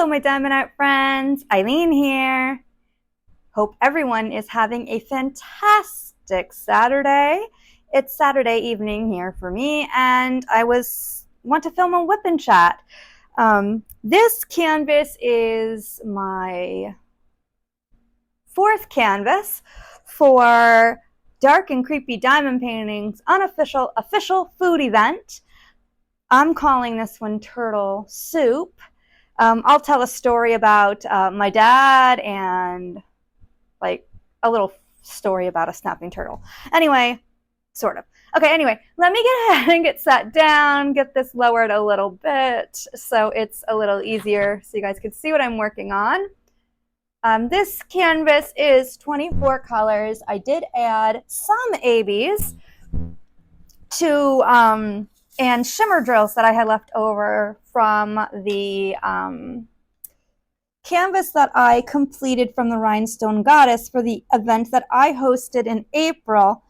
Hello, my Diamond Art friends. Eileen here. Hope everyone is having a fantastic Saturday. It's Saturday evening here for me, and I want to film a WIP and chat. This canvas is my fourth canvas for Dark and Creepy Diamond Paintings Unofficial Official Food Event. I'm calling this one Turtle Soup. I'll tell a story about my dad and like a little story about a snapping turtle. Anyway, sort of. Okay, anyway, let me get ahead and get sat down, get this lowered a little bit so it's a little easier so you guys can see what I'm working on. This canvas is 24 colors. I did add some ABs to and shimmer drills that I had left over from the canvas that I completed from the Rhinestone Goddess for the event that I hosted in April.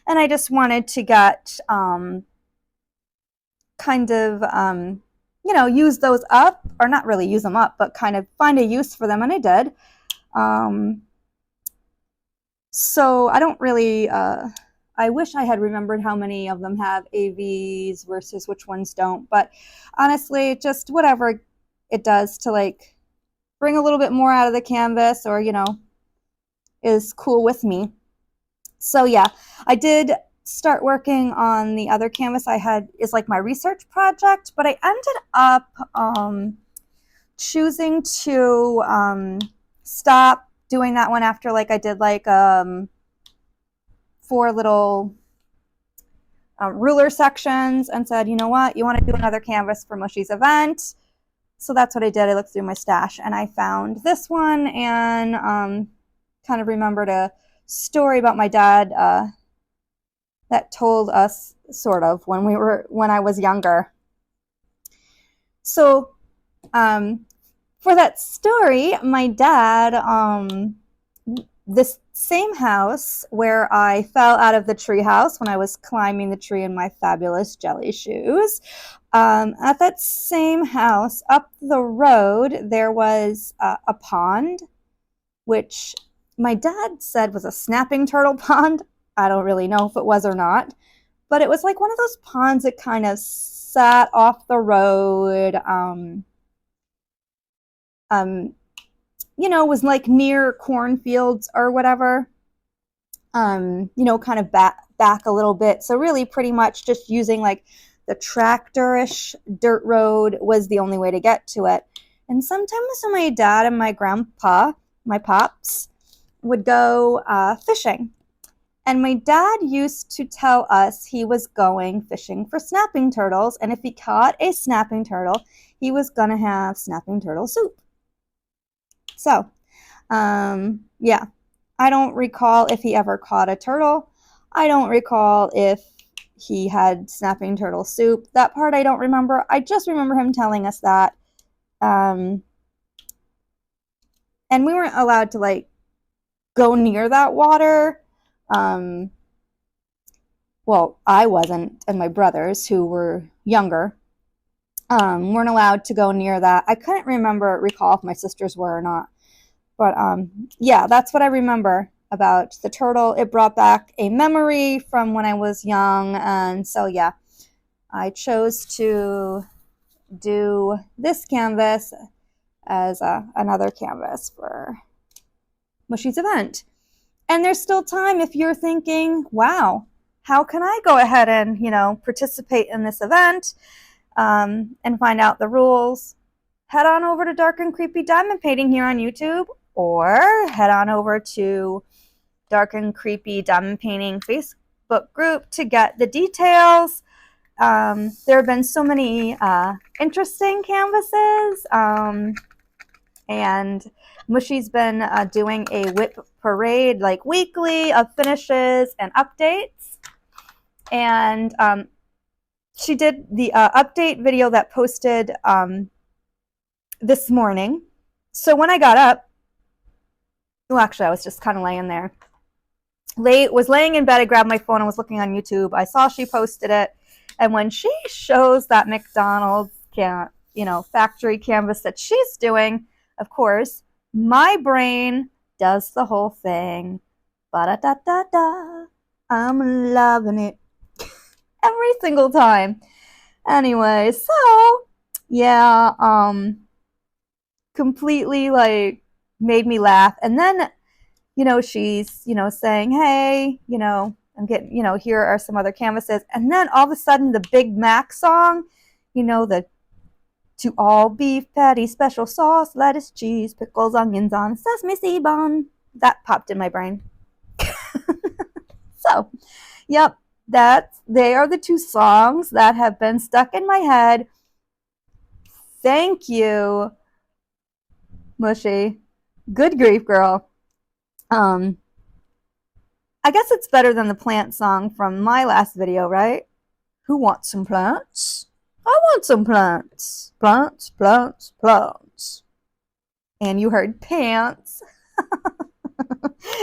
And I just wanted to get use those up, or not really use them up, but kind of find a use for them, and I did. So I don't really... I wish I had remembered how many of them have AVs versus which ones don't, but honestly, just whatever it does to like bring a little bit more out of the canvas, or is cool with me. So yeah, I did start working on the other canvas I had is like my research project, but I ended up choosing to stop doing that one after I did 4 little ruler sections, and said, you know what, you want to do another canvas for Mushy's event. So that's what I did. I looked through my stash and I found this one, and kind of remembered a story about my dad that told us sort of when I was younger. So for that story, my dad, this same house where I fell out of the tree house when I was climbing the tree in my fabulous jelly shoes, at that same house up the road, there was a pond, which my dad said was a snapping turtle pond. I don't really know if it was or not, but it was like one of those ponds that kind of sat off the road, was like near cornfields or whatever, kind of back a little bit. So really pretty much just using like the tractor-ish dirt road was the only way to get to it. And sometimes my dad and my grandpa, my pops, would go fishing. And my dad used to tell us he was going fishing for snapping turtles, and if he caught a snapping turtle, he was gonna have snapping turtle soup. So, yeah, I don't recall if he ever caught a turtle. I don't recall if he had snapping turtle soup. That part I don't remember. I just remember him telling us that. And we weren't allowed to go near that water. Well, I wasn't, and my brothers, who were younger, weren't allowed to go near that. I couldn't recall if my sisters were or not. But yeah, that's what I remember about the turtle. It brought back a memory from when I was young, and so yeah, I chose to do this canvas as another canvas for Mushy's event. And there's still time if you're thinking, wow, how can I go ahead and participate in this event and find out the rules? Head on over to Dark and Creepy Diamond Painting here on YouTube, or head on over to Dark and Creepy Diamond Painting Facebook group to get the details. There have been so many interesting canvases, and Mushy's been doing a WIP parade weekly of finishes and updates. And she did the update video that posted this morning. So when I got up, well, actually, I was just kind of laying there. Was laying in bed. I grabbed my phone and was looking on YouTube. I saw she posted it. And when she shows that McDonald's factory canvas that she's doing, of course, my brain does the whole thing. Ba-da-da-da-da. I'm loving it every single time. Anyway, so yeah, completely like made me laugh. And then, she's, saying, hey, I'm getting, here are some other canvases. And then all of a sudden the Big Mac song, the to all beef patty, special sauce, lettuce, cheese, pickles, onions on sesame seed bun. That popped in my brain. So, yep, they are the two songs that have been stuck in my head. Thank you, Mushy. Good grief, girl. I guess it's better than the plant song from my last video, right? Who wants some plants? I want some plants. Plants, plants, plants. And you heard pants.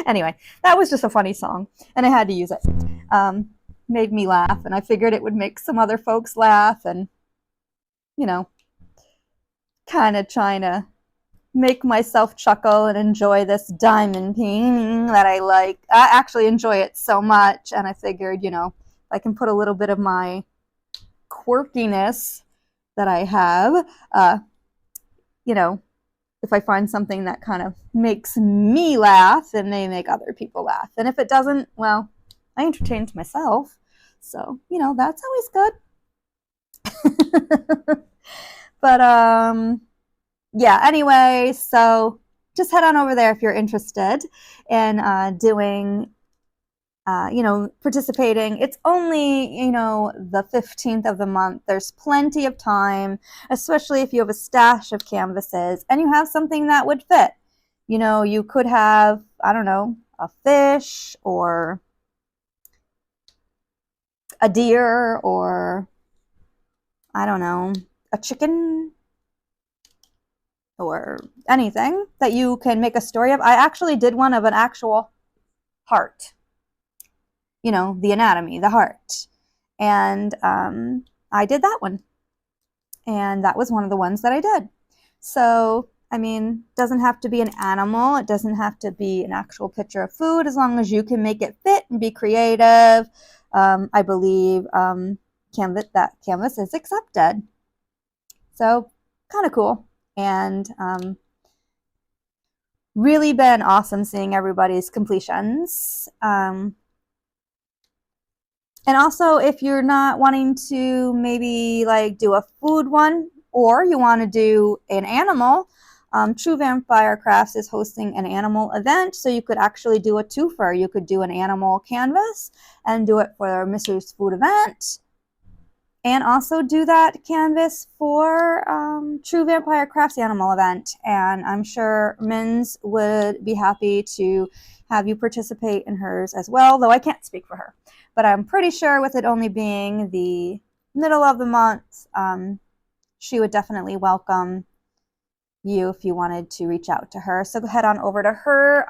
Anyway, that was just a funny song, and I had to use it. Made me laugh, and I figured it would make some other folks laugh, and, kind of trying to make myself chuckle and enjoy this diamond painting that I like. I actually enjoy it so much, and I figured, if I can put a little bit of my quirkiness that I have, if I find something that kind of makes me laugh, then they make other people laugh. And if it doesn't, well, I entertained myself. So, that's always good. But, yeah, anyway, so just head on over there if you're interested in doing, participating. It's only, the 15th of the month. There's plenty of time, especially if you have a stash of canvases and you have something that would fit. You could have, I don't know, a fish or a deer or, I don't know, a chicken or anything that you can make a story of. I actually did one of an actual heart. The anatomy, the heart. And I did that one. And that was one of the ones that I did. So, it doesn't have to be an animal. It doesn't have to be an actual picture of food. As long as you can make it fit and be creative, I believe that canvas is accepted. So, kind of cool. And really been awesome seeing everybody's completions. And also, if you're not wanting to maybe like do a food one, or you want to do an animal, True Vampire Crafts is hosting an animal event, so you could actually do a twofer. You could do an animal canvas and do it for Mrs. Food event, and also do that canvas for True Vampire Crafts animal event. And I'm sure Mins would be happy to have you participate in hers as well, though I can't speak for her. But I'm pretty sure with it only being the middle of the month, she would definitely welcome you if you wanted to reach out to her. So head on over to her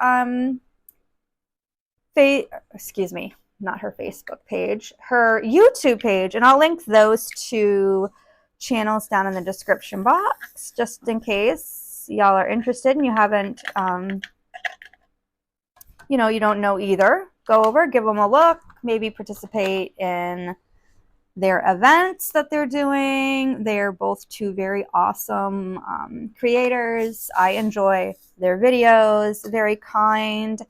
not her Facebook page, her YouTube page, and I'll link those two channels down in the description box, just in case y'all are interested and you haven't, you don't know either. Go over, give them a look, maybe participate in their events that they're doing. They're both two very awesome creators. I enjoy their videos, very kind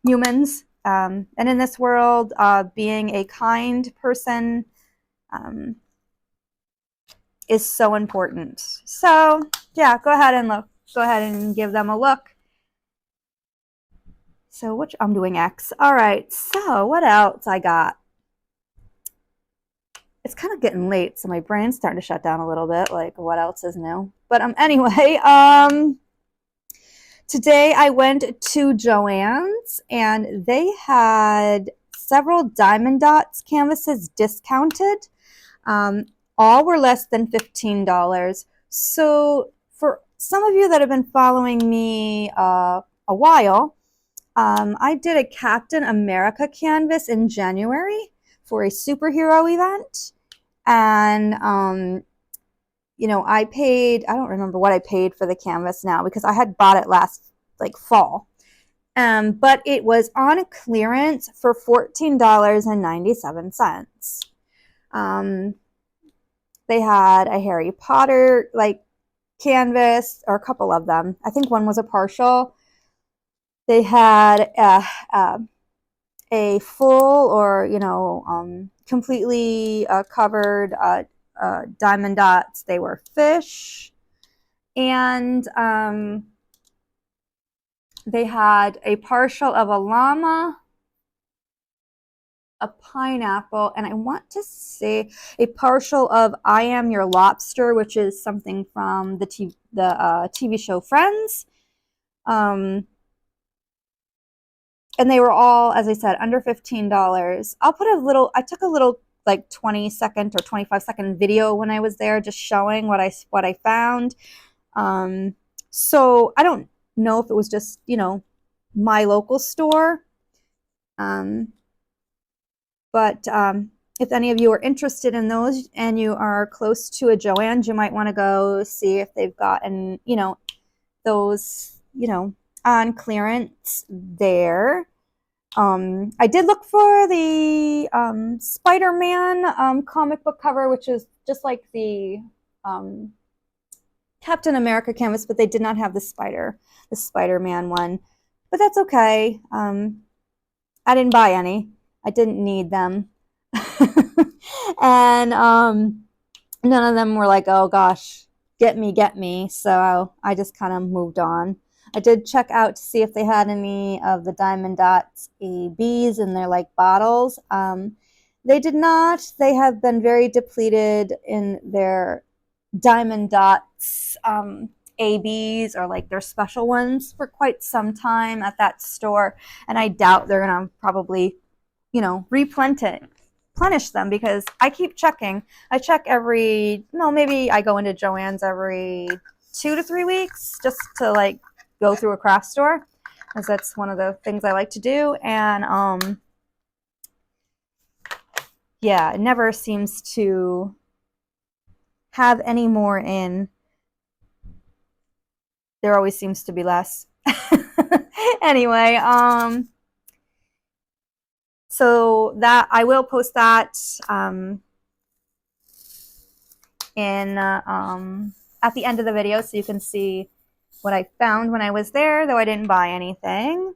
humans. And in this world, being a kind person is so important. So yeah, go ahead and give them a look. So I'm doing X. All right, so what else I got? It's kind of getting late, so my brain's starting to shut down a little bit, like what else is new? But anyway, today I went to Joann's and they had several Diamond Dots canvases discounted. All were less than $15. So for some of you that have been following me a while, I did a Captain America canvas in January for a superhero event, And you know, I don't remember what I paid for the canvas now because I had bought it last like fall. But it was on clearance for $14.97. They had a Harry Potter like canvas, or a couple of them. I think one was a partial. They had a full, or you know, completely covered diamond dots. They were fish, and they had a partial of a llama, a pineapple, and I want to say a partial of I Am Your Lobster, which is something from the TV show Friends. And they were all, as I said, under $15. I took a little like 20-second or 25-second video when I was there, just showing what I found. So I don't know if it was just, you know, my local store. But if any of you are interested in those and you are close to a Joann's, you might want to go see if they've gotten, you know, those, you know, on clearance there. I did look for the Spider-Man comic book cover, which is just like the Captain America canvas, but they did not have the Spider-Man one. But that's okay. I didn't buy any. I didn't need them. And none of them were like, oh gosh, get me. So I just kind of moved on. I did check out to see if they had any of the Diamond Dots ABs in their like bottles. They did not. They have been very depleted in their Diamond Dots ABs, or like their special ones, for quite some time at that store. And I doubt they're going to probably, you know, replenish them, because I keep checking. I check maybe I go into Joann's every 2 to 3 weeks just to like go through a craft store, because that's one of the things I like to do. And yeah, it never seems to have any more in. There always seems to be less. Anyway, so that I will post that in at the end of the video, so you can see what I found when I was there, though I didn't buy anything.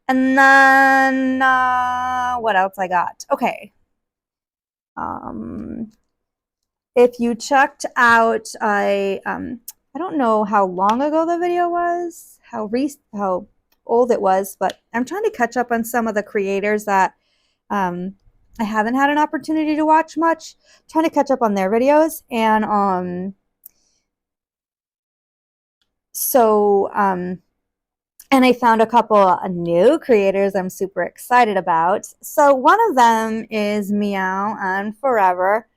And then what else I got? Okay. If you checked out, I don't know how long ago the video was, how old it was, but I'm trying to catch up on some of the creators that I haven't had an opportunity to watch much. I'm trying to catch up on their videos, and and I found a couple of new creators I'm super excited about. So one of them is Meow and Forever.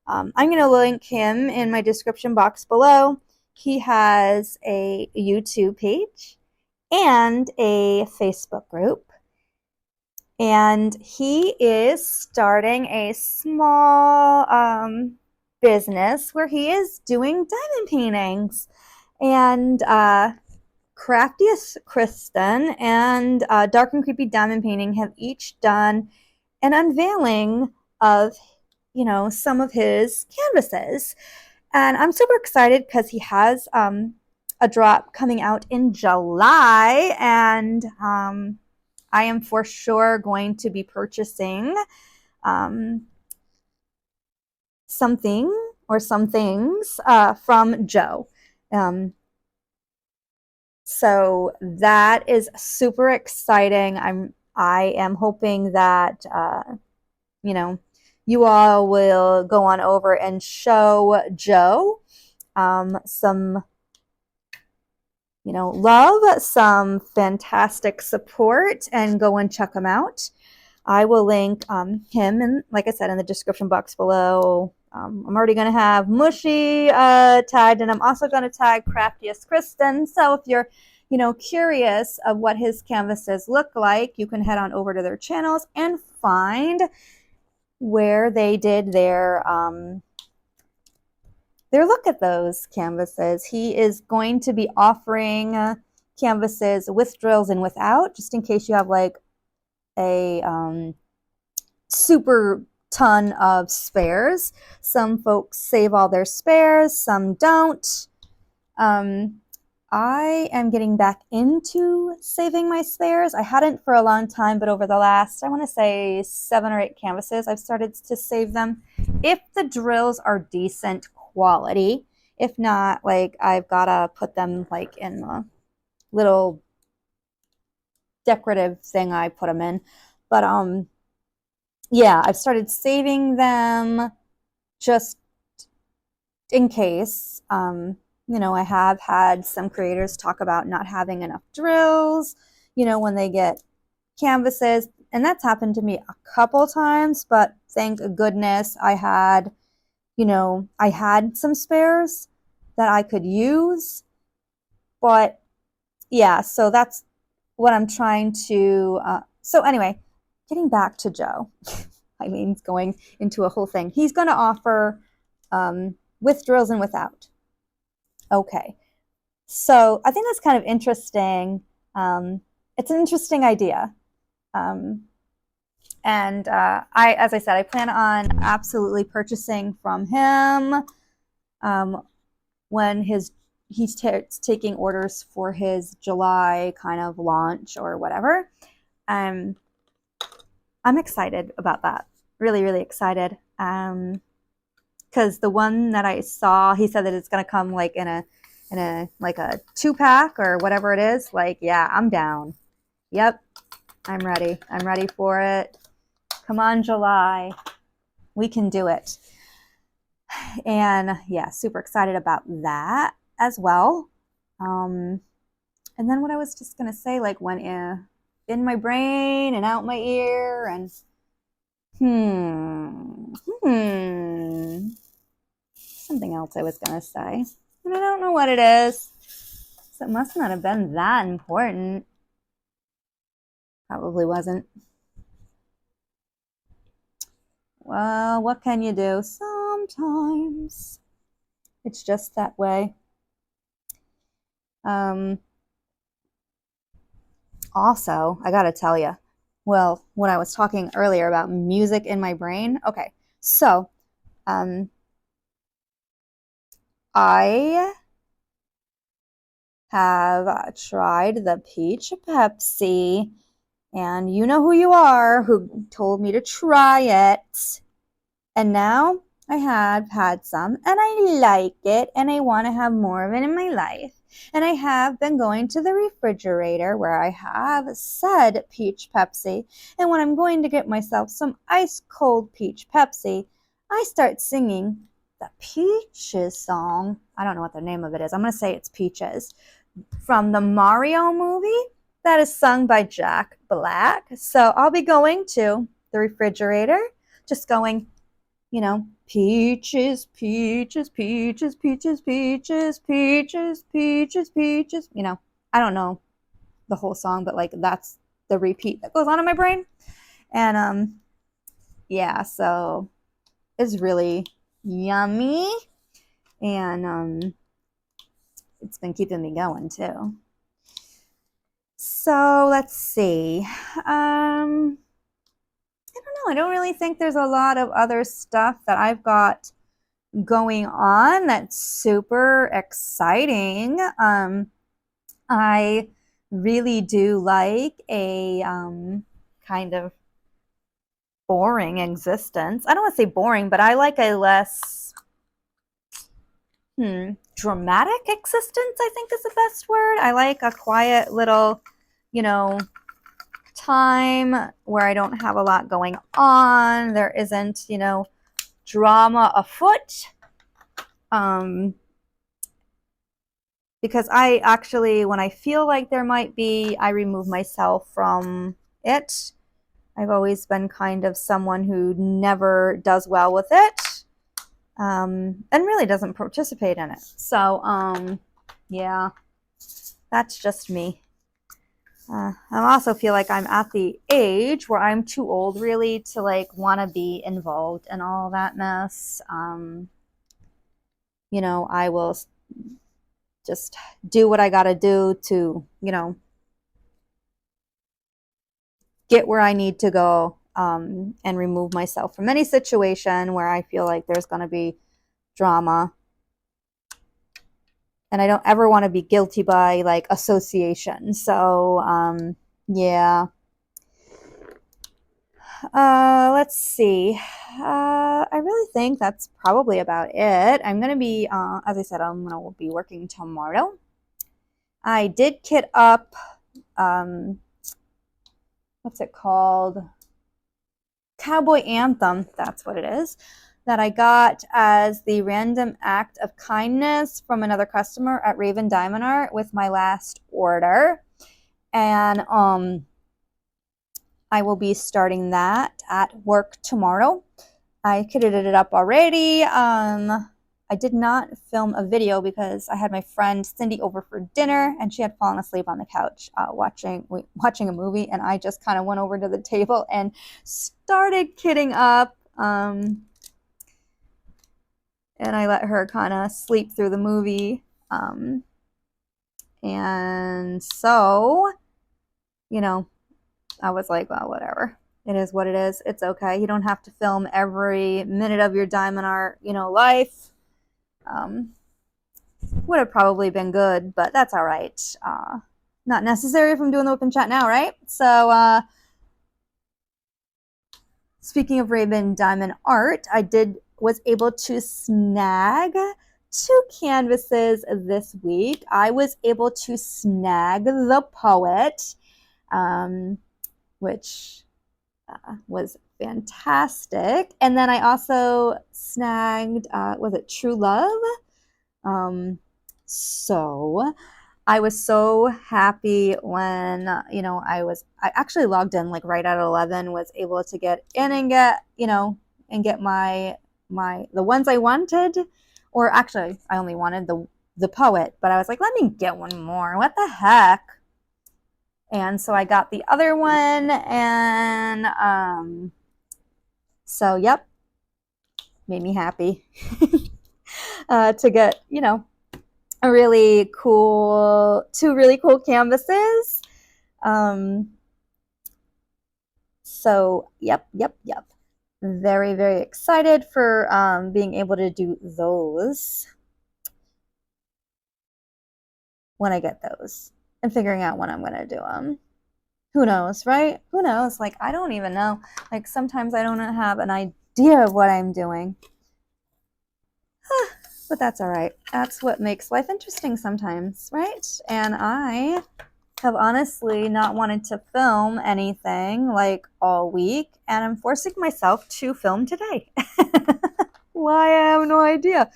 I'm going to link him in my description box below. He has a YouTube page and a Facebook group. And he is starting a small business where he is doing diamond paintings. And ishKristyn and Dark and Creepy Diamond Painting have each done an unveiling of, you know, some of his canvases. And I'm super excited because he has a drop coming out in July, and I am for sure going to be purchasing something or some things from Joe. So that is super exciting. I am hoping that you know, you all will go on over and show Joe some, you know, love, some fantastic support, and go and check him out. I will link him, and like I said, in the description box below. I'm already going to have Mushy tagged, and I'm also going to tag Crafty ishKristyn. So if you're, you know, curious of what his canvases look like, you can head on over to their channels and find where they did their look at those canvases. He is going to be offering canvases with drills and without, just in case you have like a super ton of spares. Some folks save all their spares, some don't. I am getting back into saving my spares. I hadn't for a long time, but over the last, I want to say 7 or 8 canvases, I've started to save them. If the drills are decent quality, if not, like I've got to put them like in the little decorative thing I put them in. But yeah, I've started saving them just in case. You know, I have had some creators talk about not having enough drills, you know, when they get canvases. And that's happened to me a couple times, but thank goodness I had, you know, I had some spares that I could use. But yeah, so that's what I'm trying to. So anyway, getting back to Joe. Eileen's going into a whole thing. He's going to offer with drills and without. Okay. So I think that's kind of interesting. It's an interesting idea. And as I said, I plan on absolutely purchasing from him when he's taking orders for his July kind of launch or whatever. I'm excited about that. Really, really excited. Because the one that I saw, he said that it's going to come like in a like a 2-pack or whatever it is. Like, yeah, I'm down. Yep, I'm ready. I'm ready for it. Come on, July. We can do it. And yeah, super excited about that as well. And then what I was just going to say, like, went in my brain and out my ear, and something else I was going to say. And I don't know what it is. So it must not have been that important. Probably wasn't. Well, what can you do? Sometimes it's just that way. Also, I gotta tell you, well, when I was talking earlier about music in my brain, okay, so I have tried the peach Pepsi, and you know who you are who told me to try it. And now I have had some, and I like it, and I want to have more of it in my life. And I have been going to the refrigerator where I have said peach Pepsi. And when I'm going to get myself some ice cold peach Pepsi, I start singing the Peaches song. I don't know what the name of it is. I'm going to say it's Peaches from the Mario movie that is sung by Jack Black. So I'll be going to the refrigerator, just going, you know, peaches, peaches, peaches, peaches, peaches, peaches, peaches, peaches. You know, I don't know the whole song, but like that's the repeat that goes on in my brain. And yeah, so it's really yummy, and it's been keeping me going too. So let's see. I don't know. I don't really think there's a lot of other stuff that I've got going on that's super exciting. I really do like a kind of boring existence. I don't want to say boring, but I like a less dramatic existence, I think is the best word. I like a quiet little, you know, time where I don't have a lot going on. There isn't, you know, drama afoot. Because I actually, when I feel like there might be, I remove myself from it. I've always been kind of someone who never does well with it, and really doesn't participate in it. So, yeah, that's just me. I also feel like I'm at the age where I'm too old really to like want to be involved in all that mess. You know, I will just do what I got to do to, you know, get where I need to go, and remove myself from any situation where I feel like there's going to be drama. And I don't ever want to be guilty by like association. So, yeah. Let's see. I really think that's probably about it. I'm going to be, as I said, I'm going to be working tomorrow. I did kit up, what's it called? Cowboy Anthem, that's what it is, that I got as the random act of kindness from another customer at Raven Diamond Art with my last order. And I will be starting that at work tomorrow. I kitted it up already. I did not film a video because I had my friend Cindy over for dinner and she had fallen asleep on the couch watching a movie, and I just kind of went over to the table and started kitting up, and I let her kind of sleep through the movie, and so, you know, I was like, well, whatever. It is what it is. It's okay. You don't have to film every minute of your diamond art, you know, life. Would have probably been good, but that's all right. Not necessary if I'm doing the WIP and chat now, right? So, speaking of Raven Diamond Art, I was able to snag 2 canvases this week. I was able to snag the Poet, which was fantastic. And then I also snagged, was it True Love? So I was so happy when, you know, I actually logged in like right at 11, was able to get in and get, you know, and get the ones I wanted, or actually I only wanted the Poet, but I was like, let me get one more. What the heck? And so I got the other one, and so yep, made me happy to get, you know, two really cool canvases. So yep. Very, very excited for being able to do those when I get those, and figuring out when I'm going to do them. Who knows, right? Who knows? Like, I don't even know. Like, sometimes I don't have an idea of what I'm doing. But that's all right. That's what makes life interesting sometimes, right? And I have honestly not wanted to film anything like all week, and I'm forcing myself to film today. Why? I have no idea.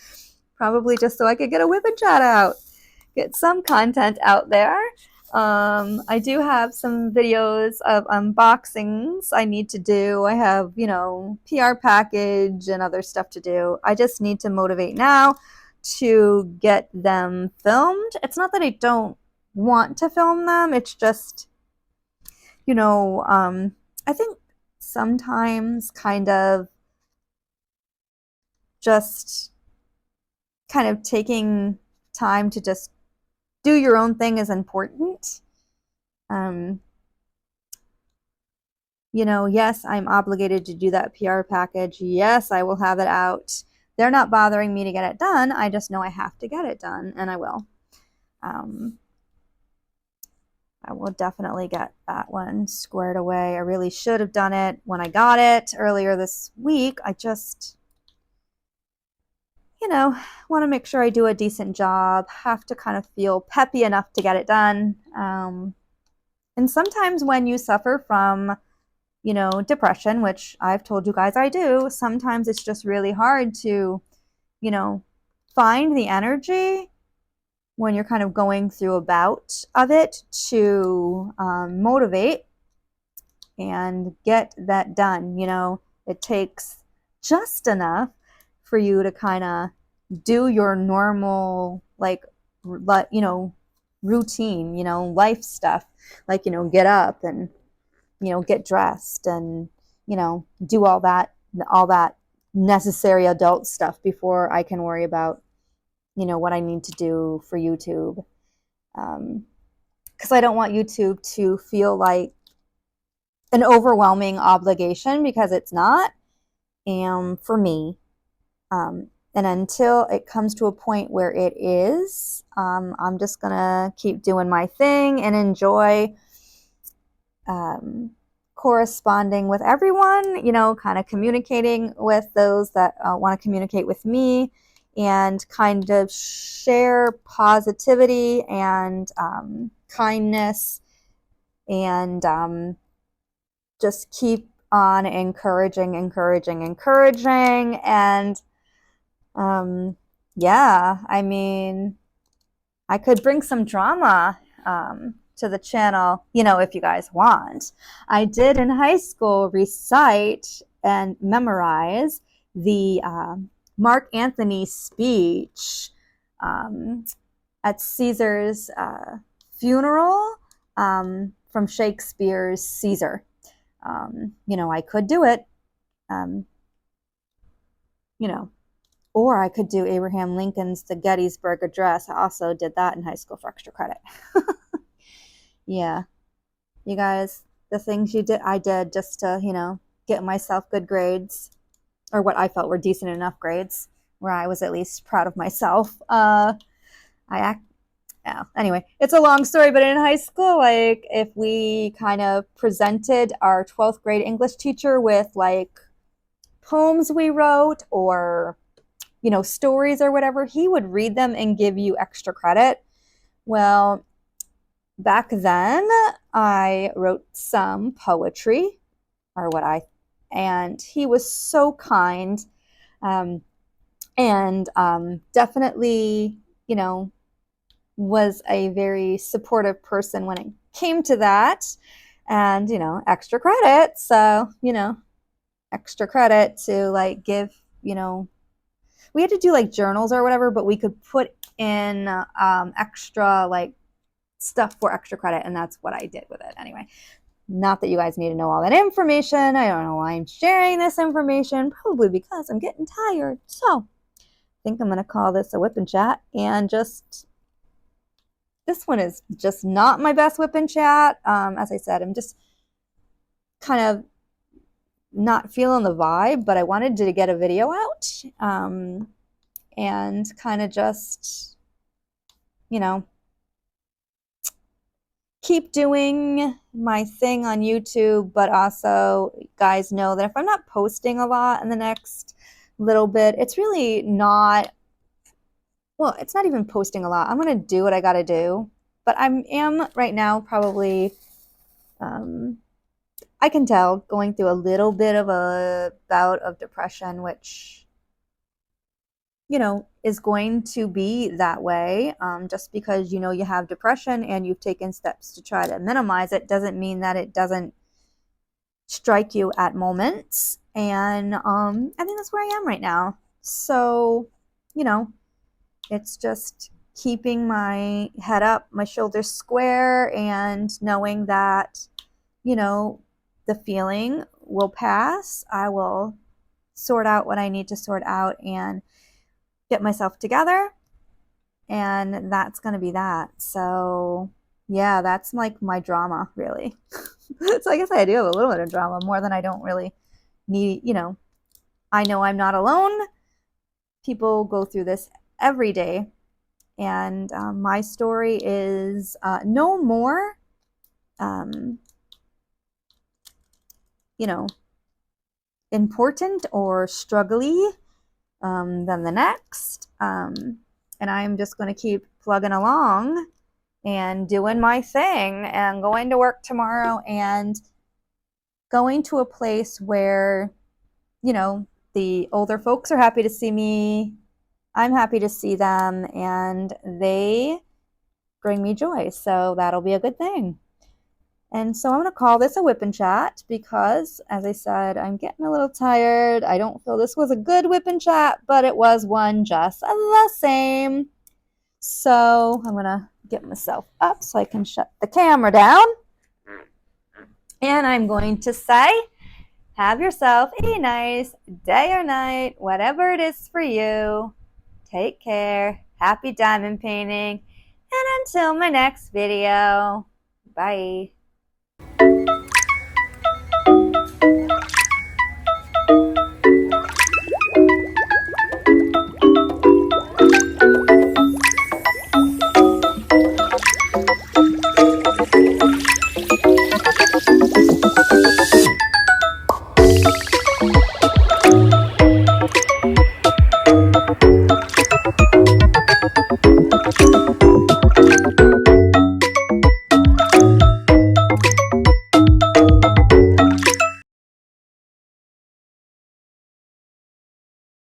Probably just so I could get a WIP and chat out, get some content out there. I do have some videos of unboxings I need to do. I have, you know, PR package and other stuff to do. I just need to motivate now to get them filmed. It's not that I don't want to film them. It's just, you know, I think sometimes kind of just kind of taking time to just do your own thing is important. You know, yes, I'm obligated to do that PR package. Yes, I will have it out. They're not bothering me to get it done. I just know I have to get it done, and I will. I will definitely get that one squared away. I really should have done it when I got it earlier this week. I just, you know, want to make sure I do a decent job, have to kind of feel peppy enough to get it done. And sometimes when you suffer from, you know, depression, which I've told you guys I do, sometimes it's just really hard to, you know, find the energy when you're kind of going through a bout of it to motivate and get that done. You know, it takes just enough for you to kind of do your normal, like, you know, routine, life stuff, like, get up and, get dressed and, do all that necessary adult stuff before I can worry about, what I need to do for YouTube. Because I don't want YouTube to feel like an overwhelming obligation, because it's not, for me. And until it comes to a point where it is, I'm just going to keep doing my thing and enjoy corresponding with everyone, kind of communicating with those that want to communicate with me, and kind of share positivity and kindness, and just keep on encouraging. And yeah, I mean, I could bring some drama to the channel, if you guys want. I did in high school recite and memorize the Mark Antony speech at Caesar's funeral from Shakespeare's Caesar. I could do it, or I could do Abraham Lincoln's The Gettysburg Address. I also did that in high school for extra credit. Yeah, you guys, the things I did just to, get myself good grades, or what I felt were decent enough grades, where I was at least proud of myself. Anyway, it's a long story, but in high school, like, if we kind of presented our 12th grade English teacher with like poems we wrote, or stories or whatever, he would read them and give you extra credit. Well, back then I wrote some poetry, and he was so kind, and definitely, was a very supportive person when it came to that, and, extra credit. So, extra credit to like give, we had to do like journals or whatever, but we could put in extra like stuff for extra credit, and that's what I did with it. Anyway, not that you guys need to know all that information. I don't know why I'm sharing this information, probably because I'm getting tired. So I think I'm going to call this a whip and chat, and this one is just not my best whip and chat. As I said, I'm just kind of not feeling the vibe, but I wanted to get a video out, and kind of just, keep doing my thing on YouTube. But also, guys know that if I'm not posting a lot in the next little bit, it's really not, well, it's not even posting a lot. I'm going to do what I got to do, but I am right now probably, I can tell, going through a little bit of a bout of depression, which, is going to be that way. Just because, you have depression and you've taken steps to try to minimize it, doesn't mean that it doesn't strike you at moments. And I think that's where I am right now. So, it's just keeping my head up, my shoulders square, and knowing that, the feeling will pass. I will sort out what I need to sort out and get myself together, and that's going to be that. So yeah, that's like my drama, really. So I guess I do have a little bit of drama, more than I don't really need. I know I'm not alone. People go through this every day, and my story is no more important or struggly than the next. And I'm just going to keep plugging along and doing my thing, and going to work tomorrow, and going to a place where, the older folks are happy to see me. I'm happy to see them, and they bring me joy. So that'll be a good thing. And so I'm going to call this a whip and chat, because, as I said, I'm getting a little tired. I don't feel this was a good whip and chat, but it was one just the same. So I'm gonna get myself up so I can shut the camera down. And I'm going to say, have yourself a nice day or night, whatever it is for you. Take care. Happy diamond painting. And until my next video, bye.